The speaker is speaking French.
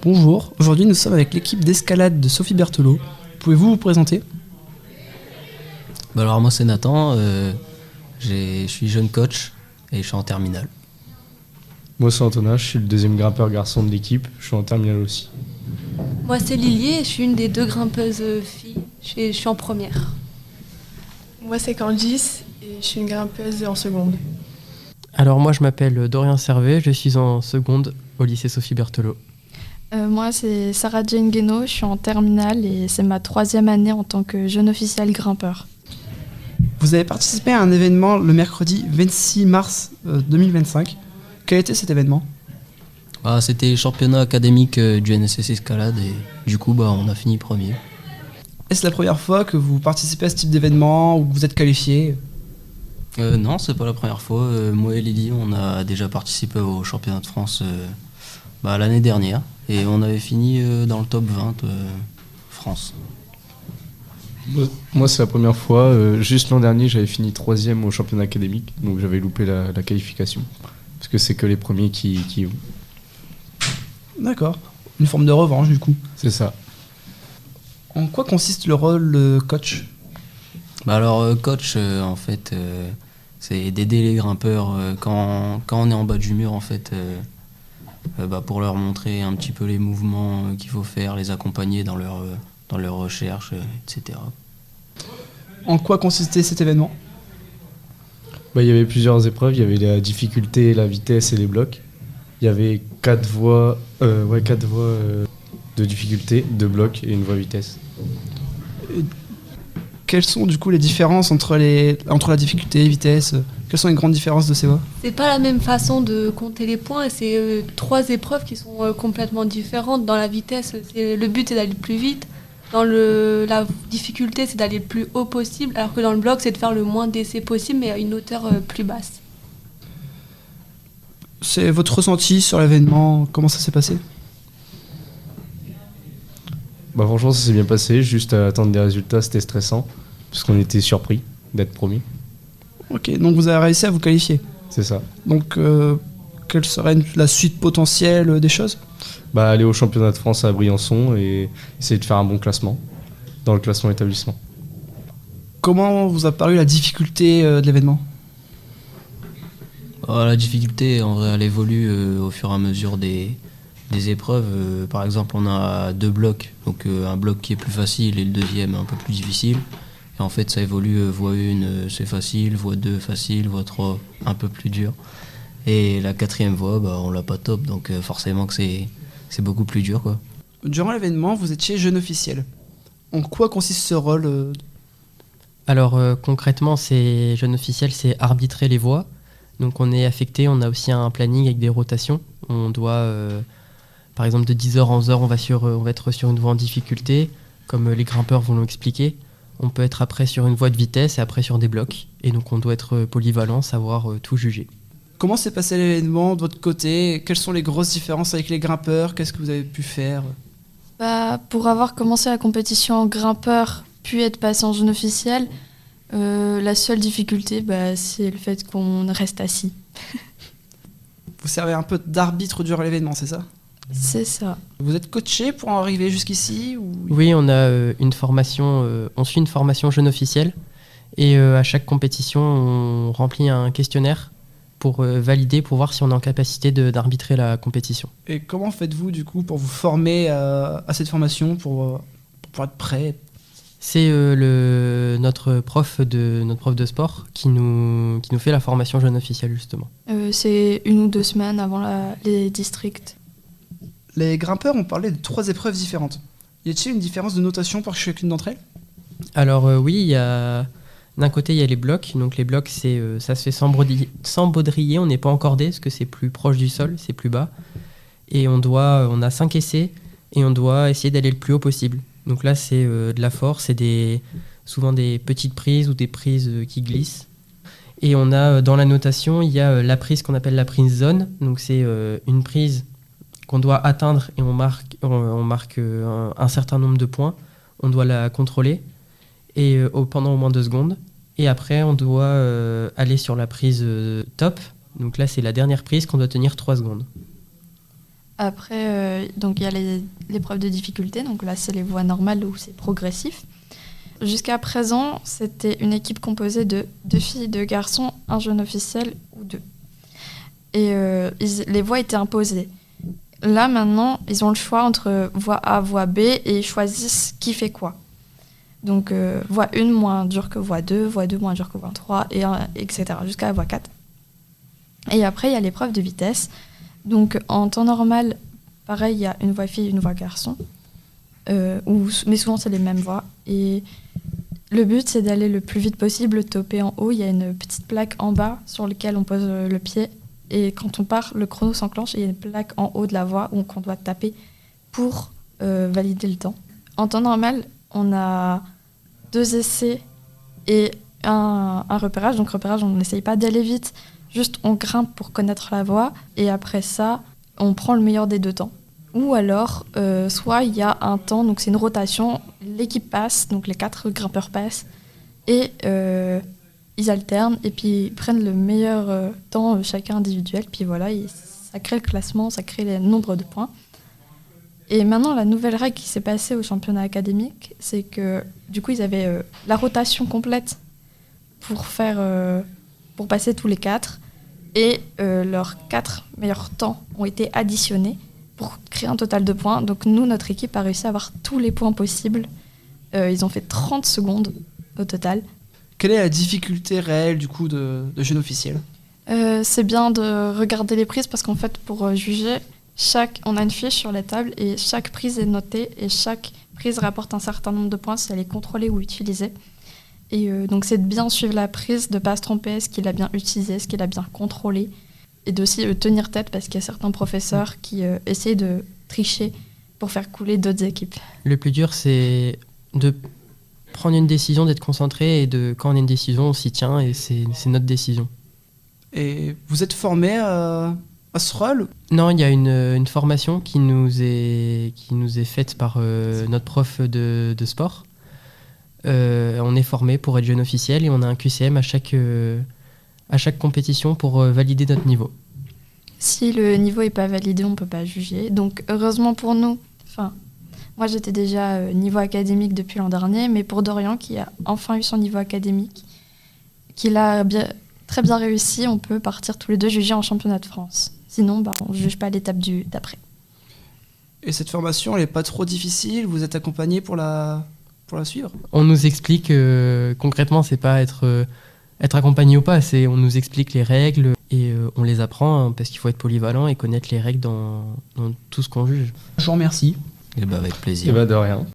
Bonjour, aujourd'hui nous sommes avec l'équipe d'escalade de Sophie Berthelot. Pouvez-vous vous présenter ? Alors moi c'est Nathan, je suis jeune coach et je suis en terminale. Moi c'est Antonin, je suis le deuxième grimpeur garçon de l'équipe, je suis en terminale aussi. Moi c'est Lily et je suis une des deux grimpeuses filles, je suis en première. Moi c'est Candice et je suis une grimpeuse en seconde. Alors moi je m'appelle Dorian Servet, je suis en seconde au lycée Sophie Berthelot. Moi c'est Sarah Jane Guénaud, je suis en terminale et c'est ma 3e année en tant que jeune officiel grimpeur. Vous avez participé à un événement le mercredi 26 mars 2025. Quel était cet événement ? C'était le championnat académique du NSS Escalade et du coup on a fini premier. Est-ce la première fois que vous participez à ce type d'événement ou que vous êtes qualifié ? Non, c'est pas la première fois. Moi et Lily, on a déjà participé au championnat de France l'année dernière et on avait fini dans le top 20 France. Moi c'est la première fois, juste l'an dernier j'avais fini 3e au championnat académique, donc j'avais loupé la qualification, parce que c'est que les premiers qui y vont. D'accord, une forme de revanche du coup. C'est ça. En quoi consiste le rôle de coach ? Coach, en fait, c'est d'aider les grimpeurs quand on est en bas du mur, en fait, pour leur montrer un petit peu les mouvements qu'il faut faire, les accompagner dans leur recherche, etc. En quoi consistait cet événement ? Il y avait plusieurs épreuves, il y avait la difficulté, la vitesse et les blocs. Il y avait 4 voies de difficulté, 2 blocs et une voie vitesse. Quelles sont du coup les différences entre la difficulté et la vitesse ? Quelles sont les grandes différences de ces voies ? C'est pas la même façon de compter les points et c'est 3 épreuves qui sont complètement différentes. Dans la vitesse, le but c'est d'aller plus vite. Dans la difficulté, c'est d'aller le plus haut possible, alors que dans le bloc, c'est de faire le moins d'essais possible, mais à une hauteur plus basse. C'est votre ressenti sur l'événement ? Comment ça s'est passé ? Franchement ça s'est bien passé, juste à attendre des résultats c'était stressant, parce qu'on était surpris d'être promis. Ok, donc vous avez réussi à vous qualifier. C'est ça. Donc quelle serait la suite potentielle des choses ? Aller au championnat de France à Briançon et essayer de faire un bon classement dans le classement établissement. Comment vous a paru la difficulté de l'événement ? La difficulté, en vrai, elle évolue au fur et à mesure des épreuves. Par exemple, on a 2 blocs, donc un bloc qui est plus facile et le deuxième un peu plus difficile. Et en fait, ça évolue, voie 1 c'est facile, voie 2 facile, voie 3 un peu plus dur. Et la 4e voie, on l'a pas top, donc forcément que c'est beaucoup plus dur, quoi. Durant l'événement, vous étiez jeune officiel. En quoi consiste ce rôle ? Alors concrètement, jeune officiel, c'est arbitrer les voies. Donc on est affecté, on a aussi un planning avec des rotations. On doit, par exemple de 10h à 11h, on va être sur une voie en difficulté, comme les grimpeurs vont l'expliquer. On peut être après sur une voie de vitesse et après sur des blocs. Et donc on doit être polyvalent, savoir tout juger. Comment s'est passé l'événement de votre côté ? Quelles sont les grosses différences avec les grimpeurs ? Qu'est-ce que vous avez pu faire ? Pour avoir commencé la compétition en grimpeur, puis être passé en jeune officiel, la seule difficulté, c'est le fait qu'on reste assis. Vous servez un peu d'arbitre durant l'événement, c'est ça ? C'est ça. Vous êtes coaché pour en arriver jusqu'ici ou... Oui, on a une formation, on suit une formation jeune officiel et à chaque compétition, on remplit un questionnaire pour valider, pour voir si on est en capacité d'arbitrer la compétition. Et comment faites-vous du coup pour vous former à cette formation, pour être prêt ? C'est notre prof de sport qui nous fait la formation jeune officiel justement. C'est 1 ou 2 semaines avant les districts. Les grimpeurs ont parlé de 3 épreuves différentes. Y a-t-il une différence de notation pour chacune d'entre elles ? Alors oui, d'un côté il y a les blocs. Donc les blocs, ça se fait sans baudrier, on n'est pas encordé parce que c'est plus proche du sol, c'est plus bas. Et on a 5 essais et on doit essayer d'aller le plus haut possible. Donc là c'est de la force, c'est souvent des petites prises ou des prises qui glissent. Et on a dans la notation, il y a la prise qu'on appelle la prise zone. Donc c'est une prise qu'on doit atteindre et on marque un certain nombre de points. On doit la contrôler et pendant au moins 2 secondes. Et après, on doit aller sur la prise top. Donc là, c'est la dernière prise qu'on doit tenir 3 secondes. Après, donc il y a l'épreuve de difficulté. Donc là, c'est les voies normales où c'est progressif. Jusqu'à présent, c'était une équipe composée de 2 filles, 2 garçons, un jeune officiel ou 2. Et les voies étaient imposées. Là, maintenant, ils ont le choix entre voie A, voie B, et ils choisissent qui fait quoi. Donc, voie 1 moins dure que voie 2 moins dure que voie 3, etc. jusqu'à la voie 4. Et après, il y a l'épreuve de vitesse. Donc, en temps normal, pareil, il y a une voie fille, une voie garçon. Mais souvent, c'est les mêmes voies. Et le but, c'est d'aller le plus vite possible, toper en haut. Il y a une petite plaque en bas sur laquelle on pose le pied. Et quand on part, le chrono s'enclenche et il y a une plaque en haut de la voie où on doit taper pour valider le temps. En temps normal, on a 2 essais et un repérage. Donc repérage, on n'essaye pas d'aller vite, juste on grimpe pour connaître la voie. Et après ça, on prend le meilleur des 2 temps. Ou alors, soit il y a un temps, donc c'est une rotation, l'équipe passe, donc les 4 grimpeurs passent, et ils alternent, et puis ils prennent le meilleur temps chacun individuel, puis voilà, ça crée le classement, ça crée le nombre de points. Et maintenant, la nouvelle règle qui s'est passée au championnat académique, c'est que du coup, ils avaient la rotation complète pour passer tous les 4, et leurs 4 meilleurs temps ont été additionnés pour créer un total de points. Donc nous, notre équipe a réussi à avoir tous les points possibles. Ils ont fait 30 secondes au total. Quelle est la difficulté réelle du coup de jeune officiel ? C'est bien de regarder les prises parce qu'en fait, pour juger, on a une fiche sur la table et chaque prise est notée et chaque prise rapporte un certain nombre de points si elle est contrôlée ou utilisée. Et donc c'est de bien suivre la prise, de ne pas se tromper, est-ce qu'il a bien utilisé, est-ce qu'il a bien contrôlé. Et d'aussi tenir tête parce qu'il y a certains professeurs qui essayent de tricher pour faire couler d'autres équipes. Le plus dur, c'est de prendre une décision, d'être concentré, et quand on a une décision, on s'y tient, et c'est notre décision. Et vous êtes formé à ce rôle ? Non, il y a une formation qui nous est faite par notre prof de sport. On est formé pour être jeune officiel, et on a un QCM à chaque compétition pour valider notre niveau. Si le niveau n'est pas validé, on ne peut pas juger. Donc heureusement pour nous, moi j'étais déjà niveau académique depuis l'an dernier, mais pour Dorian qui a enfin eu son niveau académique, qu'il a très bien réussi, on peut partir tous les 2 juger en championnat de France. Sinon, on ne juge pas l'étape d'après. Et cette formation, elle n'est pas trop difficile ? Vous êtes accompagné pour la suivre ? On nous explique concrètement, c'est pas être accompagné ou pas, on nous explique les règles et on les apprend parce qu'il faut être polyvalent et connaître les règles dans tout ce qu'on juge. Je vous remercie. Et avec plaisir. Et de rien.